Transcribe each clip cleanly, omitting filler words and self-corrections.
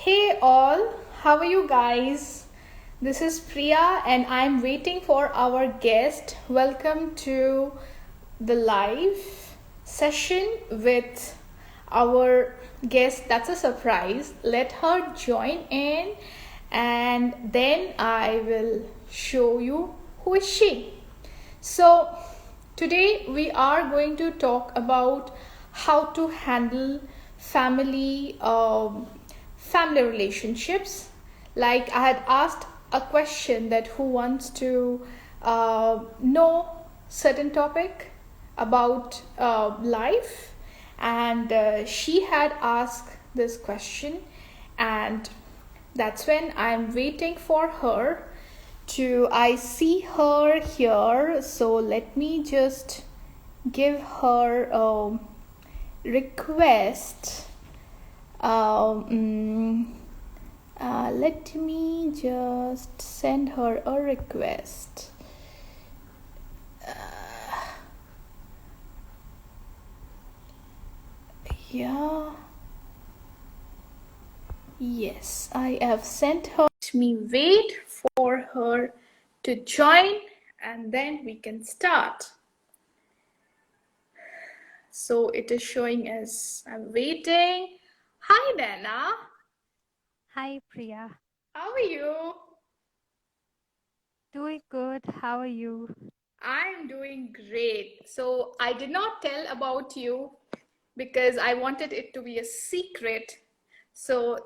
Hey all, how are you guys? This is Priya and I'm waiting for our guest. Welcome to the live session with our guest. That's a surprise. Let her join in and then I will show you who is she. So, today we are going to talk about how to handle family relationships. Like I had asked a question that who wants to know certain topic about life, and she had asked this question, and that's when I'm waiting for her to I see her here, so let me just give her a request. Let me just send her a request. Yeah. Yes, I have sent her. Let me wait for her to join and then we can start. So it is showing as I'm waiting. Hi, Nana. Hi, Priya. How are you? Doing good. How are you? I'm doing great. So I did not tell about you because I wanted it to be a secret. So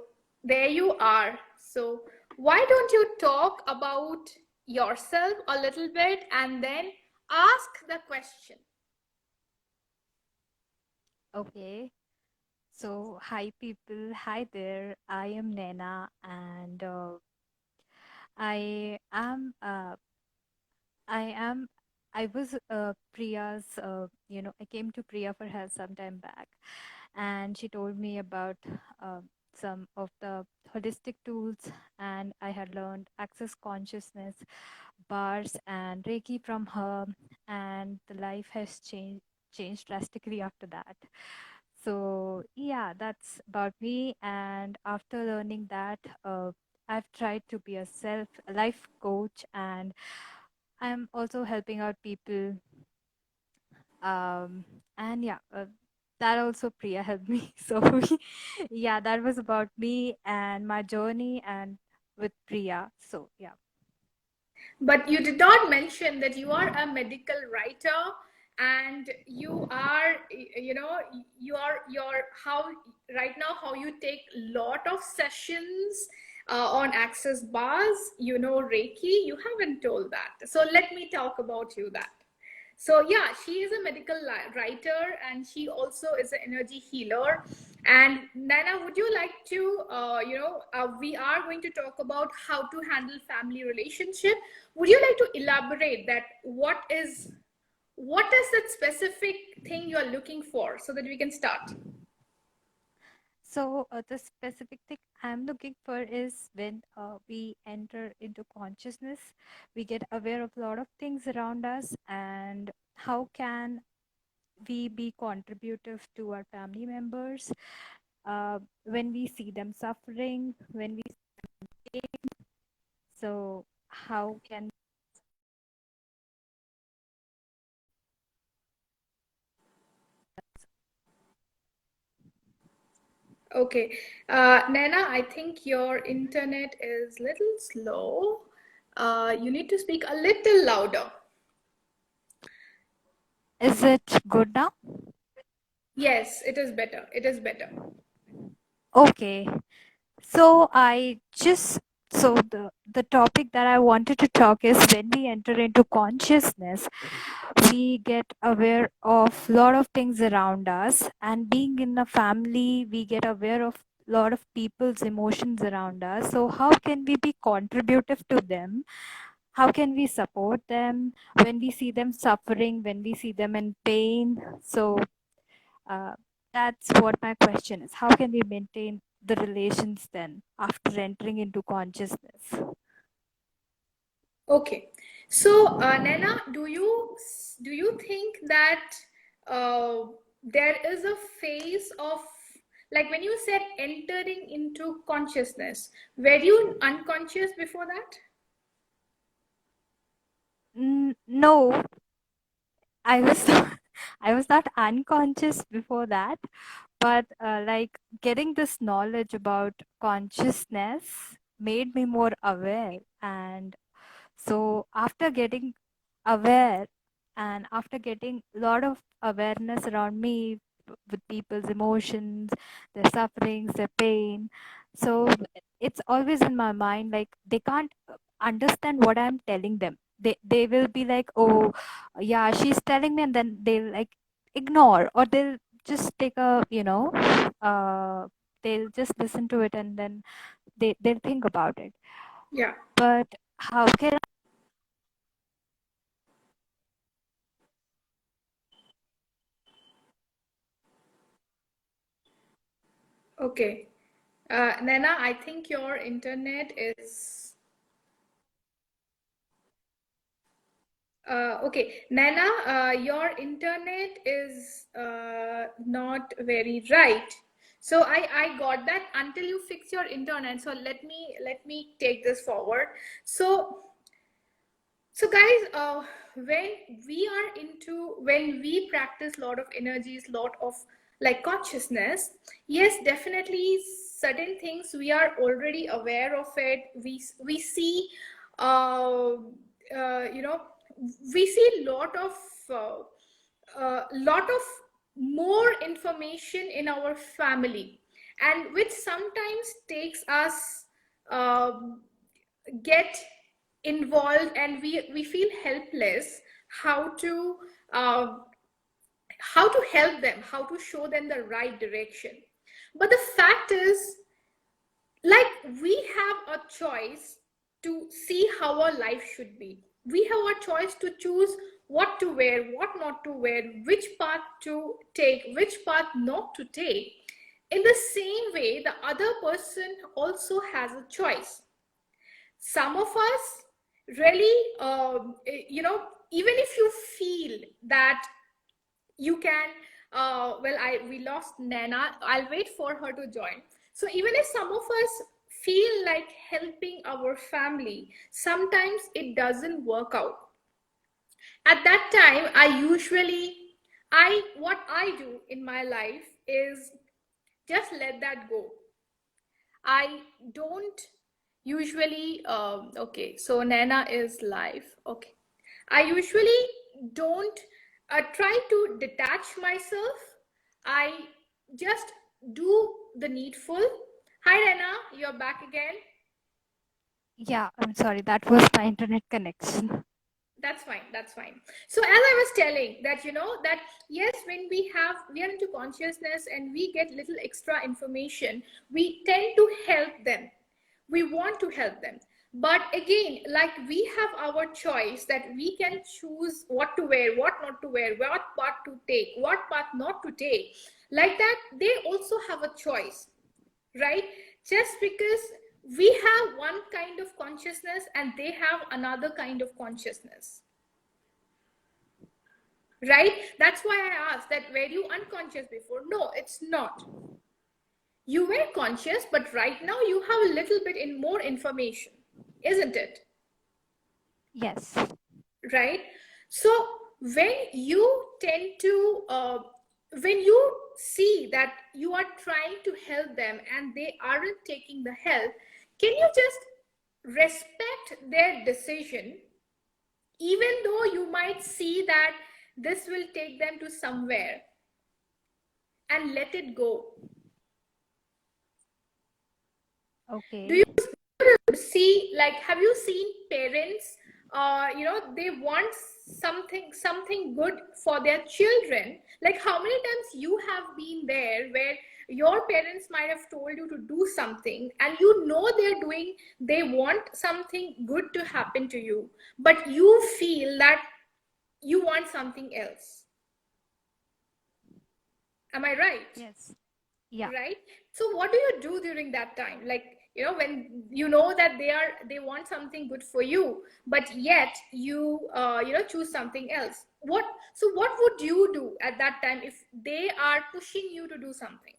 there you are. So why don't you talk about yourself a little bit and then ask the question? Okay. So, hi, people. Hi there. I am Nena, and I am. I am. I was Priya's. I came to Priya for help some time back, and she told me about uh, some of the holistic tools, and I had learned access consciousness, bars, and Reiki from her, and the life has changed drastically after that. So yeah, that's about me. And after learning that, I've tried to be a life coach, and I'm also helping out people. Um, and yeah, that also Priya helped me. So yeah, that was about me and my journey and with Priya. So yeah. But you did not mention that you are a medical writer and you are, you are your how right now how you take lot of sessions on access bars, Reiki. You haven't told that. So let me talk about you that. So yeah, she is a medical writer and she also is an energy healer. And Nana, would you like to, we are going to talk about how to handle family relationship. Would you like to elaborate that what is that specific thing you are looking for so that we can start? So the specific thing I'm looking for is when we enter into consciousness, we get aware of a lot of things around us, and how can we be contributive to our family members when we see them suffering, when we so how can Okay. Nana, I think your internet is little slow. You need to speak a little louder. is it good now? Yes, it is better. It is better. Okay. So the topic that I wanted to talk is when we enter into consciousness, we get aware of a lot of things around us, and being in a family, we get aware of a lot of people's emotions around us. So how can we be contributive to them? How can we support them when we see them suffering, when we see them in pain? So uh, that's what my question is. How can we maintain the relations then after entering into consciousness? Okay. So, Nana, do you think that there is a phase of Like when you said entering into consciousness, were you unconscious before that? No, I was I was not unconscious before that, but like getting this knowledge about consciousness made me more aware. And so after getting aware, and after getting a lot of awareness around me, with people's emotions, their sufferings, their pain, so it's always in my mind, like they can't understand what I'm telling them. They will be like, oh yeah, she's telling me, and then they'll like ignore, or they'll just take a, they'll just listen to it, and then they'll think about it. Yeah. But how can Okay. Nana, I think your internet is okay. Nana, your internet is not very right. So I got that until you fix your internet. So let me take this forward. So so guys, when when we practice lot of energies, lot of like consciousness, yes, definitely certain things we are already aware of it. We see, uh, you know, we see lot of more information in our family, and which sometimes takes us get involved, and we feel helpless how to uh, how to help them, how to show them the right direction. But the fact is, like, we have a choice to see how our life should be. We have a choice to choose what to wear, what not to wear, which path to take, which path not to take. In the same way, the other person also has a choice. Some of us really, even if you feel that you can, well, we lost Nana. I'll wait for her to join. So even if some of us feel like helping our family, sometimes it doesn't work out. At that time, what I do in my life is just let that go. I don't usually, okay, so Nana is live. Okay. I usually don't try to detach myself. I just do the needful. Hi, Nana, you're back again. Yeah, I'm sorry, that was my internet connection. That's fine, that's fine. So as I was telling that, that yes, when we are into consciousness and we get little extra information, we tend to help them, we want to help them. But again, like, we have our choice that we can choose what to wear, what not to wear, what path to take, what path not to take. Like that, they also have a choice, right? Just because we have one kind of consciousness and they have another kind of consciousness, right? That's why I asked that, were you unconscious before? No, it's not. You were conscious, but right now you have a little bit in more information, isn't it? Yes. Right? So when you tend to when you see that you are trying to help them and they aren't taking the help, can you just respect their decision, even though you might see that this will take them to somewhere, and let it go? Do Okay. you see, like, have you seen parents, they want something good for their children? Like, how many times you have been there where your parents might have told you to do something, and they want something good to happen to you, but you feel that you want something else. Am I right? Yes. Yeah. Right? So what do you do during that time, like, when you know that they want something good for you, but yet you choose something else? What would you do at that time if they are pushing you to do something?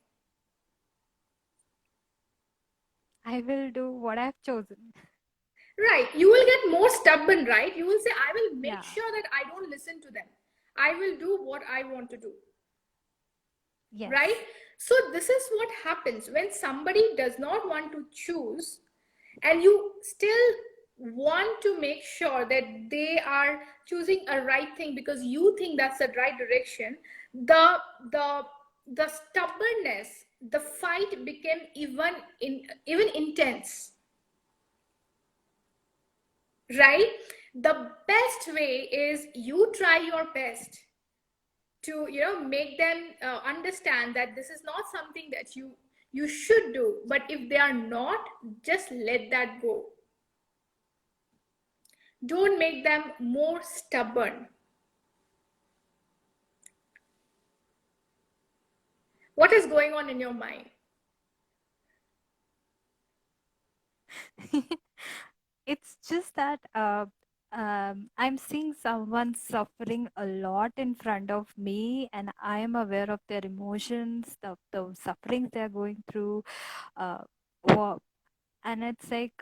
I will do what I've chosen. Right. You will get more stubborn, right? You will say, I will make Yeah. sure that I don't listen to them. I will do what I want to do. Right? Yes. So, this is what happens when somebody does not want to choose and you still want to make sure that they are choosing a right thing because you think that's the right direction. The the the stubbornness, the fight became even intense, right? The best way is you try your best to make them understand that this is not something that you should do, but if they are not, just let that go. Don't make them more stubborn. What is going on in your mind? It's just that I'm seeing someone suffering a lot in front of me, and I am aware of their emotions, the sufferings they're going through. Uh, wha- and it's like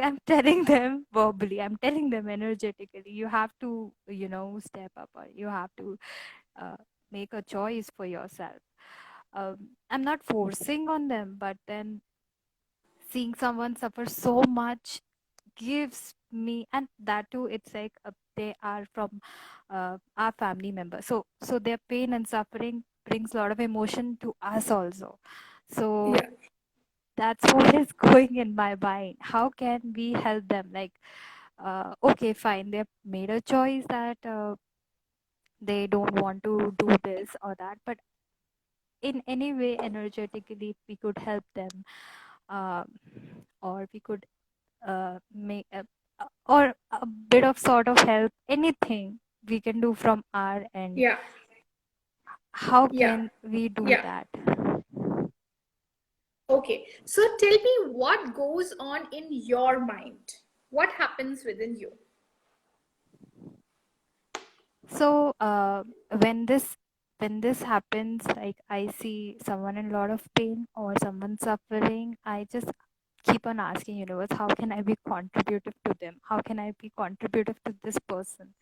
I'm telling them verbally, I'm telling them energetically, you have to, step up, or you have to uh, make a choice for yourself. I'm not forcing on them, but then seeing someone suffer so much gives me, and that too, it's like they are from our family member, so their pain and suffering brings a lot of emotion to us also. So Yeah, that's what is going in my mind. How can we help them? Like, okay, fine, they've made a choice that they don't want to do this or that, but in any way, energetically, if we could help them, um, or we could make or a bit of sort of help, anything we can do from our end, yeah, how yeah, can we do yeah. that? Okay, so tell me what goes on in your mind. What happens within you? So when this when this happens, like I see someone in a lot of pain or someone suffering, I just keep on asking universe, how can I be contributive to them? How can I be contributive to this person?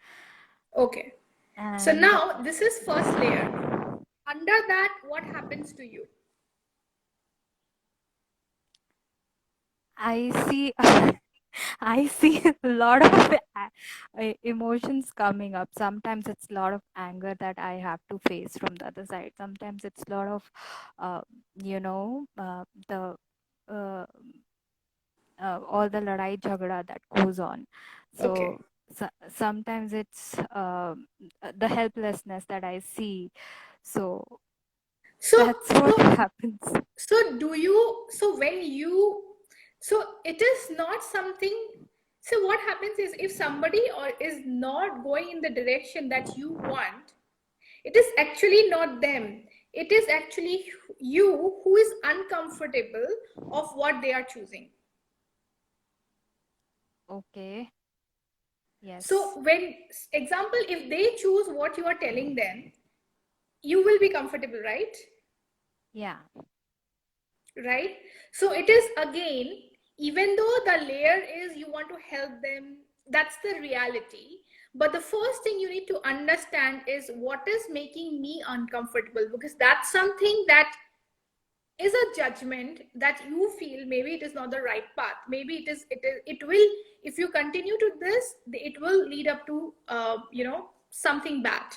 Okay, so And now this is first layer. Under that, what happens to you? I see I see a lot of emotions coming up. Sometimes it's a lot of anger that I have to face from the other side. Sometimes it's a lot of, uh, the uh, all the ladai jhagda that goes on. Okay, Sometimes it's the helplessness that I see. So so that's what so happens. so do you so when you so it is not something. So what happens is if somebody or is not going in the direction that you want, it is actually not them. It is actually you who is uncomfortable of what they are choosing. Okay. So Yes. when, example, if they choose what you are telling them, you will be comfortable, right? Yeah. Right? So it is again, even though the layer is you want to help them, that's the reality. But the first thing you need to understand is what is making me uncomfortable, because that's something that is a judgment that you feel maybe it is not the right path. Maybe it will, if you continue to this, it will lead up to something bad,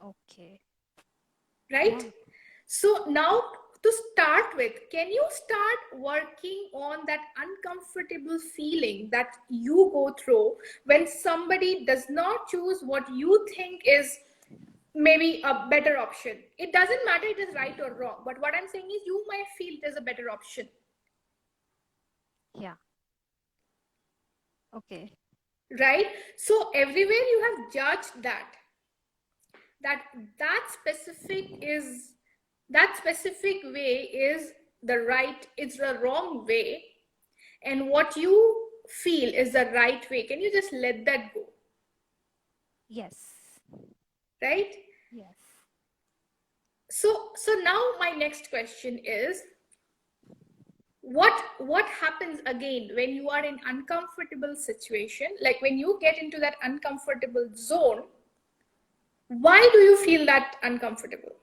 Okay. right? Yeah. So now, to start with, can you start working on that uncomfortable feeling that you go through when somebody does not choose what you think is maybe a better option? It doesn't matter it is right or wrong, but what I'm saying is you might feel it is a better option, Yeah. Okay. right? So everywhere you have judged that that specific is that specific way is the right, it's the wrong way, and what you feel is the right way. Can you just let that go? Yes. Right? Yes. So now my next question is, what happens again when you are in uncomfortable situation, like when you get into that uncomfortable zone? Why do you feel that uncomfortable?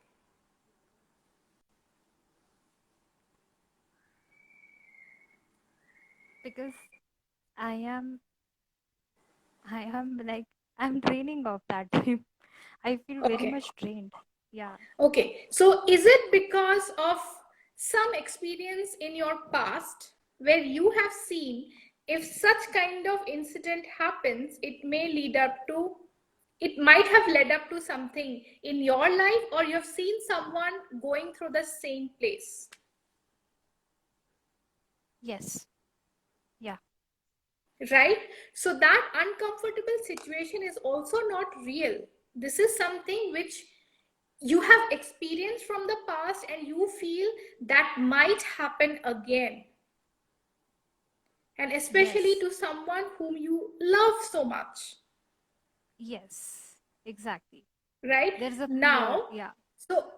Because I am I am like I'm draining of that time. I feel very Okay. much drained. Yeah. Okay, so is it because of some experience in your past where you have seen if such kind of incident happens, it might have led up to something in your life, or you've seen someone going through the same place, Yes. Yeah. right? So that uncomfortable situation is also not real. This is something which you have experienced from the past and you feel that might happen again, and especially Yes. to someone whom you love so much, Yes. Exactly. right? There's a fear. Now, Yeah. so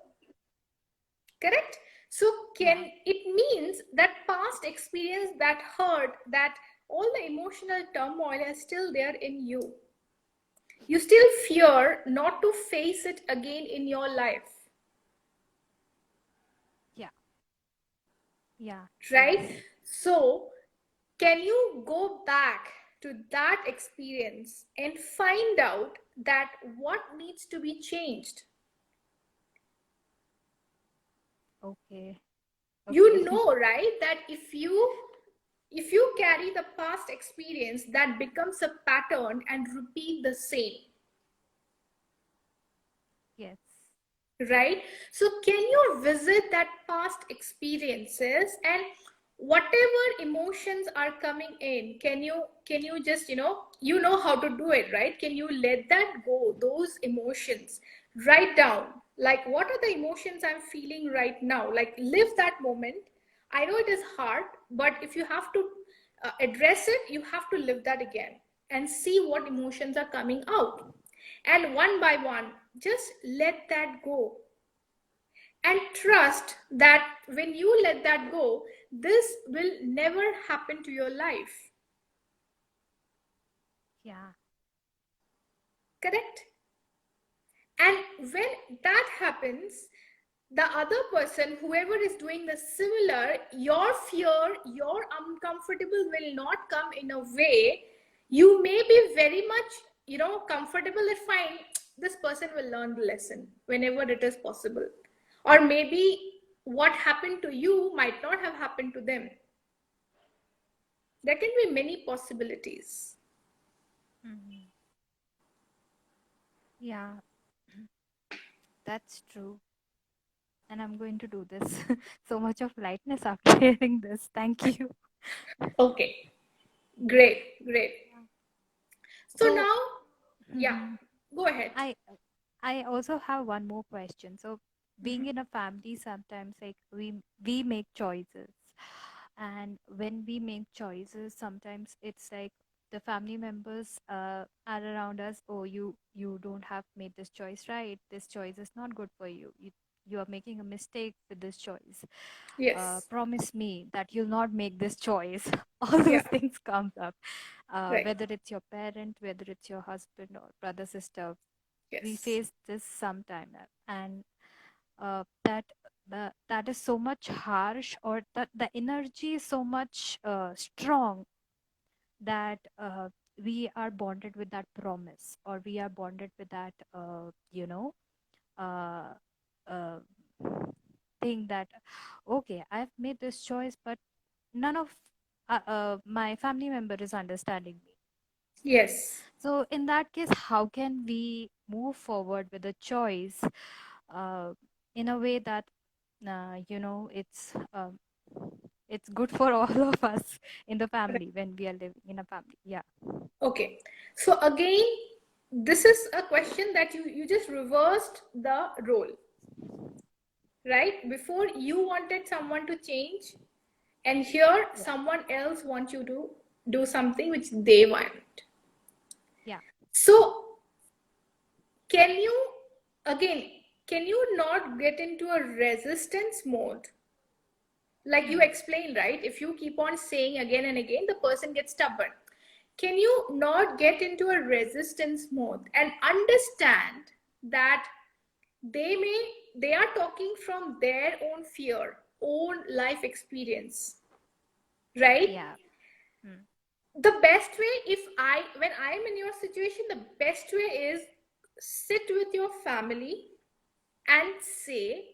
correct. So Yeah. can it means that past experience, that hurt, that all the emotional turmoil is still there in you, you still fear not to face it again in your life, Yeah. Yeah. right? Yes. So can you go back to that experience and find out that what needs to be changed? Okay. Okay. You know, right, that if you carry the past experience, that becomes a pattern and repeat the same, Yes. right? So can you visit that past experiences, and whatever emotions are coming in, can you just you know how to do it, right? Can you let that go, those emotions? Write down, like, what are the emotions I'm feeling right now? Like, live that moment. I know it is hard, but if you have to address it, you have to live that again and see what emotions are coming out. And one by one, just let that go, and trust that when you let that go, this will never happen to your life. Yeah. Correct? And when that happens, the other person, whoever is doing the similar, your fear, your uncomfortable will not come in a way. You may be very much, comfortable if fine, this person will learn the lesson whenever it is possible. Or maybe what happened to you might not have happened to them. There can be many possibilities. Mhm. Yeah. That's true. And I'm going to do this. So much of lightness after hearing this. Thank you. Okay, great, great. Yeah. So So, now, yeah, mhm, go ahead. I I also have one more question. So, being in a family, sometimes like we make choices, and when we make choices, sometimes it's like the family members are around us. Oh, you don't have made this choice right. This choice is not good for you. You are making a mistake with this choice. Yes, Promise me that you'll not make this choice. All yeah, those things comes up. right, Whether it's your parent, whether it's your husband or brother, sister, we yes, face this sometime, and that is so much harsh, or that the energy is so much strong, that we are bonded with that promise, or we are bonded with that uh, uh, thing that, okay, I've made this choice, but none of my family member is understanding me. yes, So in that case, how can we move forward with a choice uh, in a way that it's good for all of us in the right. family, when we are living in a family? Yeah. Okay. So again, this is a question that you just reversed the role, right? Before, you wanted someone to change, and here Yeah. someone else wants you to do something which they want. Yeah. So can you, again, can you not get into a resistance mode? Like you Hmm. explained, right? If you keep on saying again and again, the person gets stubborn. Can you not get into a resistance mode and understand that they are talking from their own fear, own life experience, right? Yeah. Hmm. The best way, if I when I'm in your situation, the best way is sit with your family and say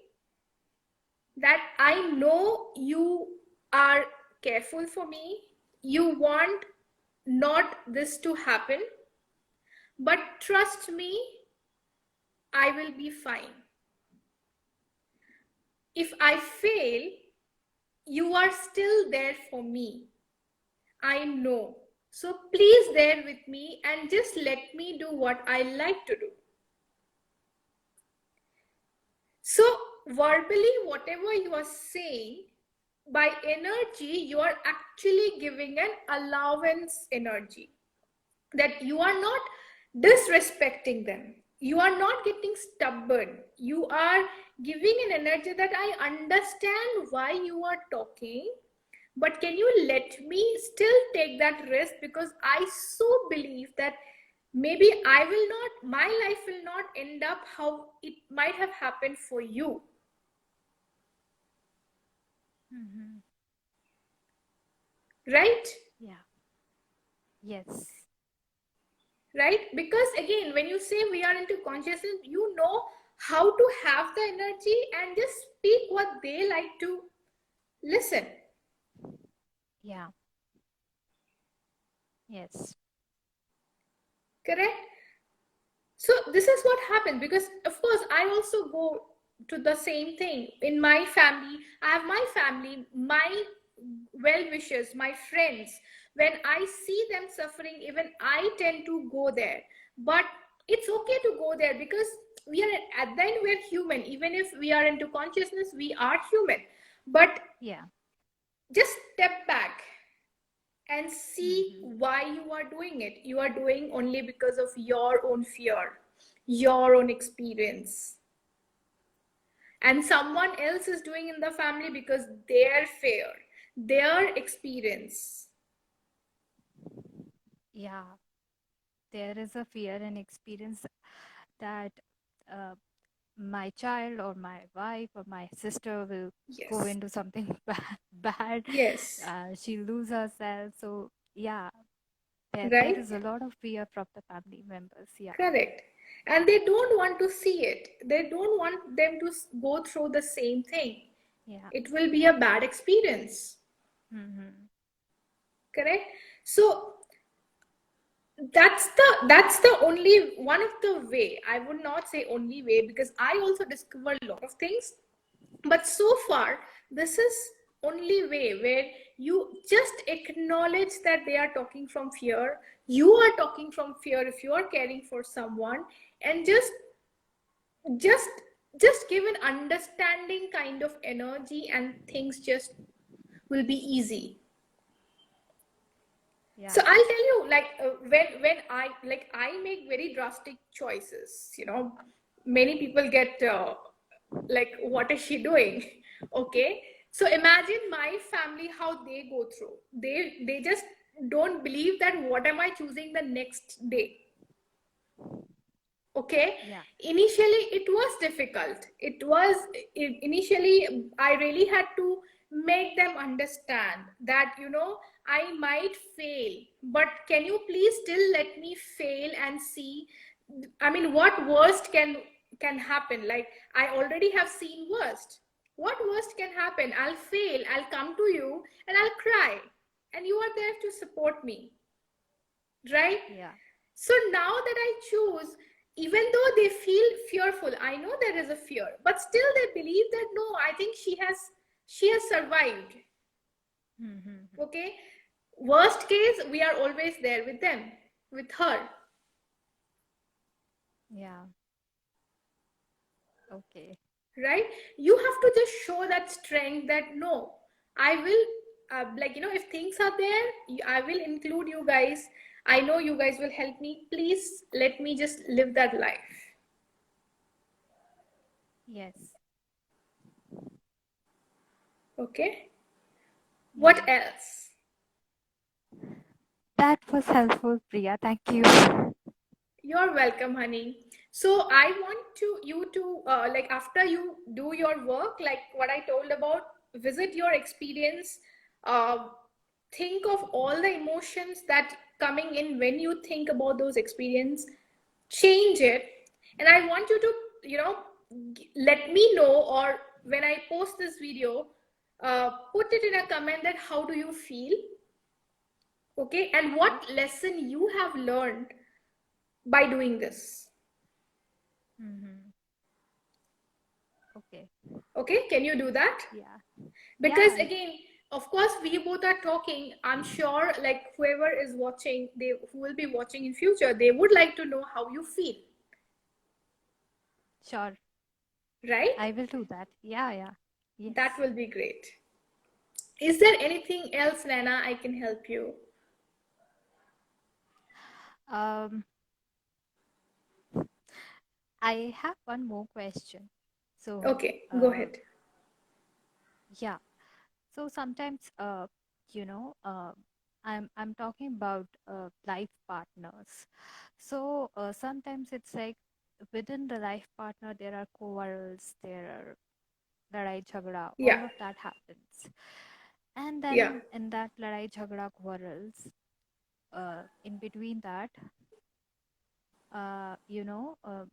that I know you are careful for me, you want not this to happen, but trust me, I will be fine. If I fail, you are still there for me. I know. So please there with me and just let me do what I like to do. So verbally, whatever you are saying, by energy, you are actually giving an allowance energy, that you are not disrespecting them. You are not getting stubborn. You are giving an energy that I understand why you are talking, but can you let me still take that risk, because I so believe that maybe I will not, my life will not end up how it might have happened for you, Hmm. right? Yeah. Yes. Right? Because again, when you say we are into consciousness, you know how to have the energy and just speak what they like to listen. Yeah. Yes. Correct? So this is what happens, because of course I also go to the same thing in my family. I have my family, my well wishers, my friends. When I see them suffering, even I tend to go there. But it's okay to go there, because we are, at the end we're human. Even if we are into consciousness, we are human. But Yeah. just step back and see Hmm. why you are doing it. You are doing only because of your own fear, your own experience. And someone else is doing in the family because their fear, their experience. Yeah. There is a fear and experience that uh, my child or my wife or my sister will go Yes. into something bad. Yes. She lose herself. So yeah, there Right? is a lot of fear from the family members. Yeah. Correct. And they don't want to see it. They don't want them to go through the same thing. Yeah. It will be a bad experience. Hmm. Correct? So that's the only one of the way. I would not say only way, because I also discovered a lot of things, but so far this is only way where you just acknowledge that they are talking from fear, you are talking from fear if you are caring for someone, and just just give an understanding kind of energy, and things just will be easy. So Yeah. I'll tell you, like when I make very drastic choices, many people get like, what is she doing? Okay, so imagine my family, how they go through. They just don't believe that what am I choosing the next day. Okay, Yeah. initially it was difficult. Initially I really had to make them understand that I might fail, but can you please still let me fail and see. I mean, what worst can happen? Like, I already have seen worst. What worst can happen? I'll fail, I'll come to you and I'll cry, and you are there to support me, right? Yeah. So now that I choose, even though they feel fearful, I know there is a fear, but still they believe that no, I think she has survived. Hmm. Okay, worst case, we are always there with them, with her, Yeah. Okay. right? You have to just show that strength, that no, I will, like, if things are there, I will include you guys. I know you guys will help me. Please let me just live that life. Yes. Okay. What Yeah. else? That was helpful, Priya. Thank you. You're welcome, honey. So I want to you to like after you do your work, like what I told about, visit your experience, uh, think of all the emotions that coming in when you think about those experience, change it, and I want you to let me know, or when I post this video, put it in a comment that how do you feel, okay, and what Okay. lesson you have learned by doing this. Mm-hmm. Okay. Okay, can you do that? Yeah. Because Yeah. again, of course, we both are talking. I'm sure, like whoever is watching, they who will be watching in future, they would like to know how you feel, Sure. right? I will do that. Yeah. Yeah. That Yes. will be great. Is there anything else, Nana, I can help you? Um, I have one more question. So, Okay, go ahead. yeah. So sometimes, you know, I'm talking about life partners. So sometimes it's like within the life partner there are quarrels, there are ladai jhagda, Yeah, all of that happens. And yeah, then in that ladai jhagda quarrels, in between that, uh, you know, uh,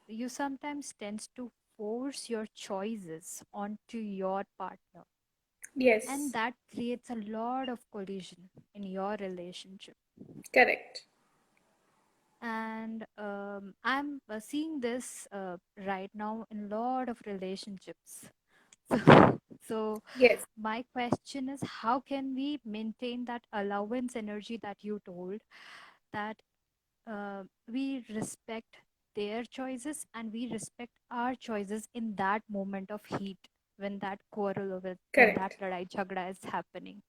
you sometimes tends to force your choices onto your partner, and yes, that creates a lot of collision in your relationship. correct. And I'm seeing this right now in a lot of relationships. So Yes, my question is, how can we maintain that allowance energy that you told, that we respect their choices and we respect our choices in that moment of heat, when that quarrel or when that correct, ladai jhagda is happening,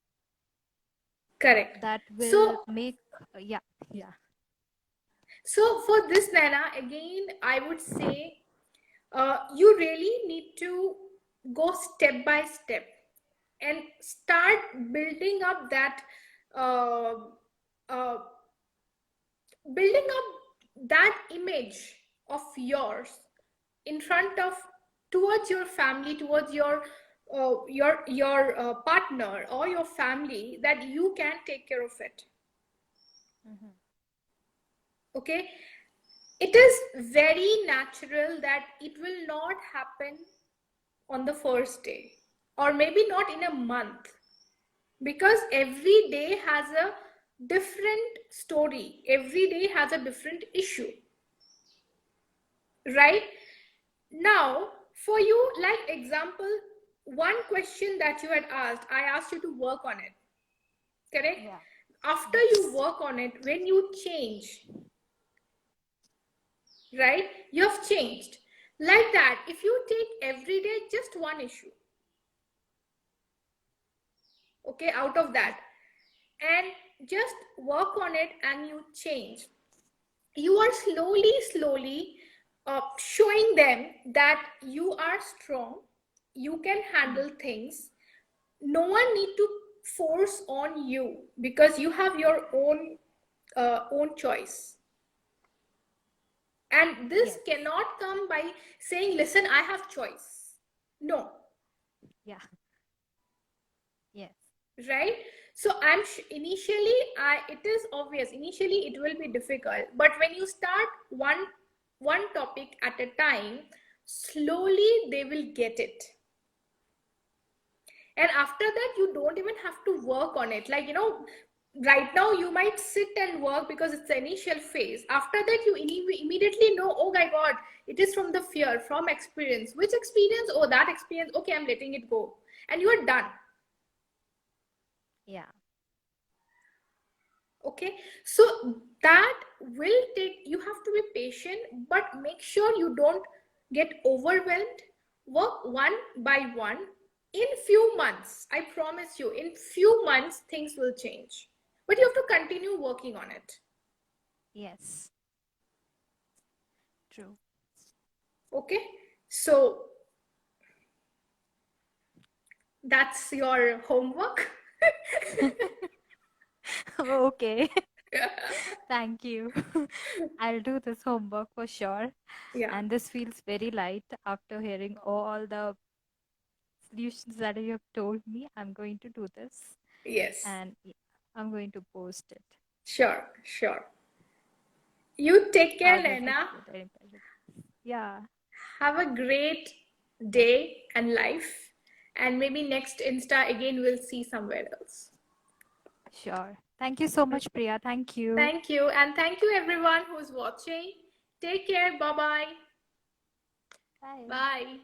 correct. that will So, make yeah. Yeah. so for this, Nana, again, I would say you really need to go step by step and start building up that uh, uh, building up that image of yours in front of, towards your family, towards your partner or your family, that you can take care of it. Hmm. Okay, it is very natural that it will not happen on the first day, or maybe not in a month, because every day has a different story, every day has a different issue, right? Now, for you, like example, one question that you had asked, I asked you to work on it, correct? Yeah. After you Yes. work on it, when you change, right, you have changed. Like that, if you take every day just one issue, okay, out of Yeah. that, and just work on it and you change, you are slowly showing them that you are strong, you can Mm. handle things, no one need to force on you, because you have your own choice. And this Yes. cannot come by saying, listen, I have choice. No, Yeah. Yes. right? So initially, it is obvious, initially it will be difficult, but when you start one topic at a time, slowly they will get it. And after that, you don't even have to work on it, like right now you might sit and work because it's the initial phase. After that, you immediately know, oh my god, it is from the fear, from experience. Which experience? Oh, that experience. Okay, I'm letting it go, and you are done. Yeah. Okay, so that will take, you have to be patient, but make sure you don't get overwhelmed. Work one by one. In few months, I promise you, in few months things will change, but you have to continue working on it. Yes. True. Okay, so that's your homework. Okay. Thank you. I'll do this homework for sure. Yeah. And this feels very light after hearing all the solutions that you have told me. I'm going to do this Yes. and I'm going to post it. Sure. Sure. You take care, How does it Lena. get impacted? Yeah, Have a great day and life. And maybe next Insta again we'll see somewhere else. sure. Thank you so much, Priya. Thank you. Thank you. And thank you everyone who's watching. Take care. Bye bye. Bye. Bye.